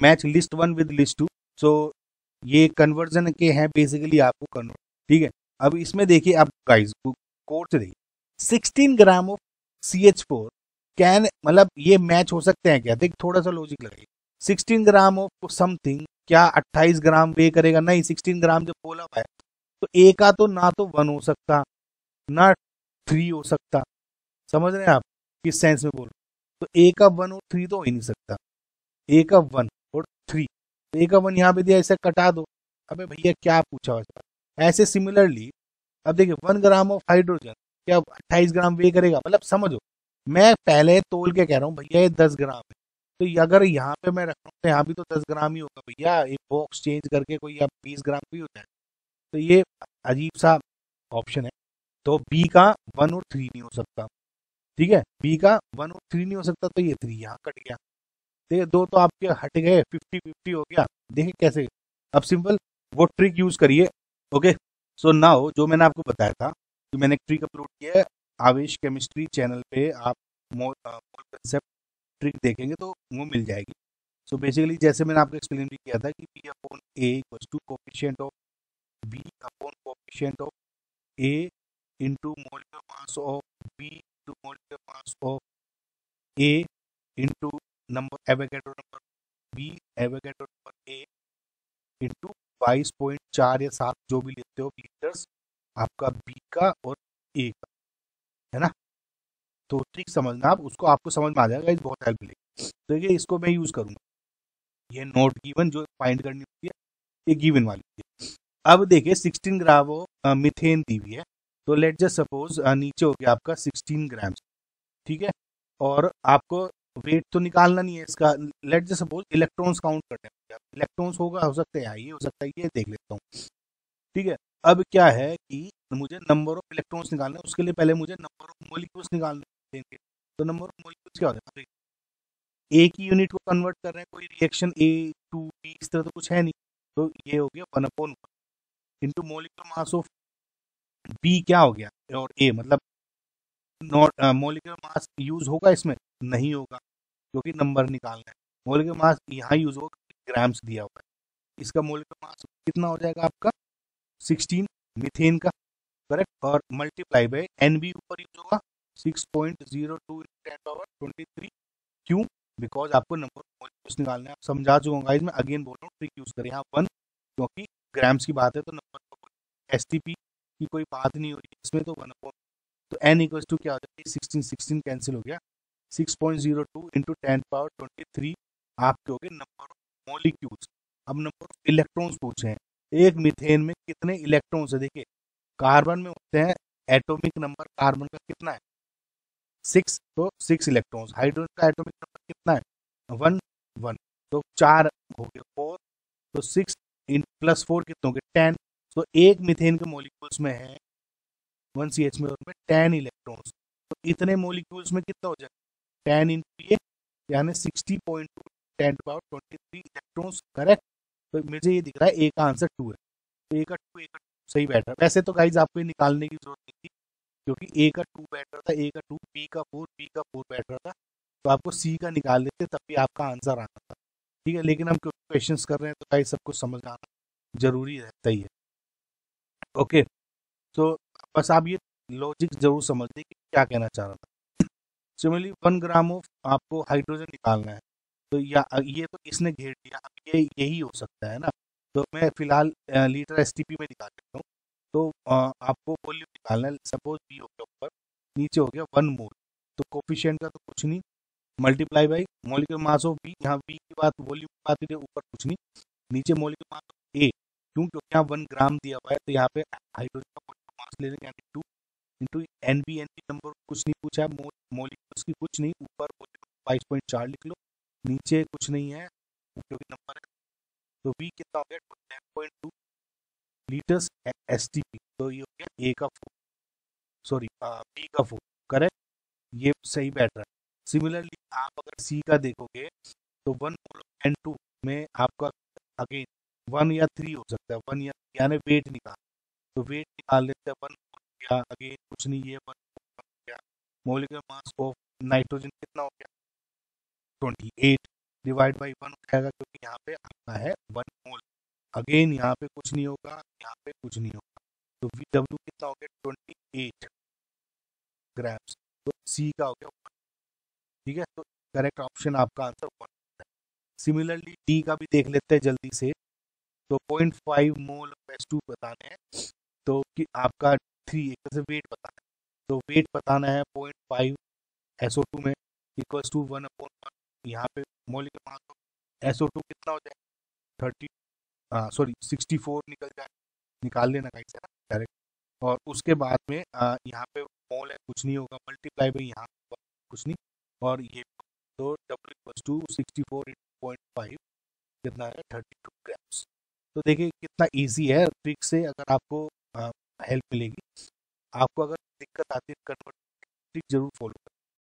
Match list one with list two. So ये conversion के हैं बेसिकली, आपको कन्वर्ट, ठीक है। अब इसमें देखिए, आप गाइस कोड से देखिए, 16 ग्राम ऑफ CH4 कैन, मतलब ये मैच हो सकते हैं क्या? देख थोड़ा सा लॉजिक लगाइए। 16 ग्राम ऑफ समथिंग क्या 28 ग्राम वे करेगा? नहीं, 16 ग्राम जब बोला हुआ है तो ए का तो ना तो 1 हो सकता ना 3 हो सकता। समझ रहे हैं आप किस सेंस में बोल रहे हैं? तो ए का 1 और 3 तो हो ही नहीं सकता। ए का 1 और 3, ए का 1 यहाँ पे दिया, इसे कटा दो। अबे भैया क्या पूछा हुआ है? ऐसे सिमिलरली अब देखिए 1 ग्राम ऑफ हाइड्रोजन क्या 28 ग्राम वे करेगा? मतलब समझो, मैं पहले तोल के कह रहा हूँ भैया ये 10 ग्राम है, तो अगर यहाँ पे मैं रख रहा हूँ तो यहाँ भी तो 10 ग्राम ही होगा भैया। एक बॉक्स चेंज करके कोई अब 20 ग्राम भी हो जाए, तो ये अजीब सा ऑप्शन है। तो बी का 1 और 3 नहीं हो सकता, ठीक है। बी का 1 और 3 नहीं हो सकता, तो ये 3 यहाँ कट गया। देखिए दो तो आपके हट गए, 50-50 हो गया। देखिए कैसे, अब सिंपल वो ट्रिक यूज करिए। ओके, सो नाउ जो मैंने आपको बताया था, जो मैंने एक ट्रिक अपलोड किया है आवेश केमिस्ट्री चैनल पे, आप मोल कंसेप्ट ट्रिक देखेंगे तो वो मिल जाएगी। सो बेसिकली जैसे मैंने आपको एक्सप्लेन भी किया था कि B upon A equals to coefficient of B upon coefficient of A into molecular mass of B into molecular mass of A into number Avogadro number B Avogadro number A into 22.4 या 7 जो भी लेते हो litres आपका B का और ए का, है ना। तो ट्रिक समझना आप, उसको आपको समझ में आ जाएगा, इस बहुत हेल्प मिलेगी। तो ये इसको मैं यूज करूंगा, ये नोट गिवन जो फाइंड करनी होती है ये गिवन वाली होती है। अब देखिए 16 ग्राम मिथेन दी हुई है, तो लेट जस्ट सपोज नीचे हो गया आपका 16 ग्राम, ठीक है। और आपको वेट तो निकालना नहीं है इसका, let just suppose electrons count करने हैं। इलेक्ट्रॉन्स होगा, हो सकता है ये हो सकता है, ये देख लेता हूँ, ठीक है। अब क्या है कि मुझे नंबर ऑफ इलेक्ट्रॉन्स निकालना है, उसके लिए पहले मुझे नंबर ऑफ मोलिक्यूल्स निकालने हैं। तो नंबर ऑफ मोलिक्यूल्स क्या हो जाता है? एक ही यूनिट को कन्वर्ट कर रहे हैं, कोई रिएक्शन ए टू बी इस तरह तो कुछ है नहीं। तो ये हो गया 1/1 into molecular mass of B क्या हो गया, और ए मतलब नॉट मोलिकुलर मास यूज होगा इसमें? नहीं होगा, क्योंकि नंबर निकालना है। मोलिकुलर मास यहाँ यूज होगा, ग्राम्स दिया हुआ है। इसका मोलिकुलर मास कितना हो जाएगा आपका? 16 मीथेन का, करेक्ट। और मल्टीप्लाई बाय एन बी ऊपर यूज होगा 6.02 × 10⁻23। क्यों? बिकॉज आपको नंबर ऑफ मॉलिक्यूल्स निकालना है। आप समझा चुका हूँ गाइस, मैं अगेन बोल रहा हूँ, ट्रिक यूज करें यहाँ 1, क्योंकि ग्राम्स की बात है तो नंबर एसटीपी की कोई बात नहीं हो रही है इसमें, तो 1/, तो एन इक्वल्स टू क्या हो जाएगा? 16 16 कैंसिल हो गया, 6.02 × 10⁻23 आपके हो गए नंबर ऑफ मॉलिक्यूल्स। अब नंबर ऑफ इलेक्ट्रॉन्स पूछे हैं, एक मीथेन में कितने इलेक्ट्रॉन्स है? देखिए कार्बन में होते हैं, एटॉमिक नंबर कार्बन का कितना है? 6, तो 6 इलेक्ट्रॉन्स। हाइड्रोजन का एटॉमिक नंबर कितना है? 1 1, तो 4 हो गए 4, तो 6 इन प्लस 4 कितने हो गए? 10। तो एक मीथेन के मॉलिक्यूल्स में है 1 CH में, उनमें 10 इलेक्ट्रॉन्स। तो इतने मॉलिक्यूल्स में कितना हो जाएगा? 10 इंटू ये, यानी 60.2 10⁻23 इलेक्ट्रॉन्स, करेक्ट। तो मुझे ये दिख रहा है ए का आंसर 2 है, तो ए का 2 सही बैठ रहा है। वैसे तो गाइज आपको ये निकालने की जरूरत नहीं थी, क्योंकि ए का 2 बैठ रहा था, ए का 2, बी का 4, बी का 4 बैठ रहा था, तो आपको सी का निकाल लेते तब भी आपका आंसर आना था, ठीक है। लेकिन हम क्वेश्चंस कर रहे हैं तो गाइज सबको समझ आना जरूरी रहता ही है। ओके, तो बस आप ये लॉजिक जरूर समझ लें कि क्या कहना चाह रहा था। सिमिलरली 1 ग्राम ऑफ आपको हाइड्रोजन निकालना है, तो या ये तो इसने घेर दिया, अब ये यही हो सकता है ना। तो मैं फिलहाल लीटर एसटीपी में निकाल लेता हूँ। तो आपको वॉल्यूम निकालना है, सपोज बी हो गया ऊपर, नीचे हो गया 1 मोल, तो कोफिशिएंट का तो कुछ नहीं, multiply by molecular mass of B, यहाँ बी की बात वॉल्यूम की बात है, ऊपर कुछ नहीं, नीचे मोलिकुलर मास ऑफ ए, क्यों? क्योंकि यहाँ 1 ग्राम दिया हुआ है, तो यहाँ पे हाइड्रोजन का मोलिकुलर मास ले लेंगे, यानी 2 इंटू एन बी नंबर कुछ नहीं पूछा है, मोलिकुल्स की कुछ नहीं, ऊपर 22.4 लिख लो, नीचे कुछ नहीं है क्योंकि नंबर है। तो बी कितना हो गया? 10.2 लीटर्स एसटीपी, तो ये हो गया ए का 4, सॉरी बी का 4, करेक्ट। ये सही बैठ रहा है। सिमिलरली आप अगर सी का देखोगे तो 1 मोल एन टू में आपका अगेन 1 या 3 हो सकता है, 1 या, यानी वेट निकाल, तो वेट निकाल लेते हैं 1 या अगेन कुछ नहीं, ये 1 हो गया। मोलिकुलर मास ऑफ नाइट्रोजन कितना हो गया? 28 डिवाइड बाई 1 हो जाएगा, क्योंकि यहाँ पे आपका है 1 मोल। अगेन यहाँ पे कुछ नहीं होगा, यहाँ पे कुछ नहीं होगा, तो VW कितना हो गया 28 ग्राम्स, तो सी का हो गया 1। ठीक है, तो करेक्ट ऑप्शन आपका आंसर 1 है। सिमिलरली डी का भी देख लेते हैं जल्दी से। तो 0.5 मोल H2 बताने हैं, तो कि आपका 3 एक तरह से वेट बताना है, तो वेट बताना है 0.5 SO2 में इक्वल्स टू 1/1। यहाँ पे मॉलिक्यूलर मास SO2 कितना हो जाए 30, सॉरी 64 निकल जाए, निकाल लेना गाइस है ना डायरेक्ट। और उसके बाद में यहाँ पे मोल है कुछ नहीं होगा, मल्टीप्लाई बाई यहाँ कुछ नहीं, और ये तो W इक्वल्स टू 64 × 0.5 कितना है 32 ग्राम्स। तो देखिए कितना इजी है, ट्रिक से अगर आपको हेल्प मिलेगी। आपको अगर दिक्कत आती है कन्वर्ट, ट्रिक जरूर फॉलो करें।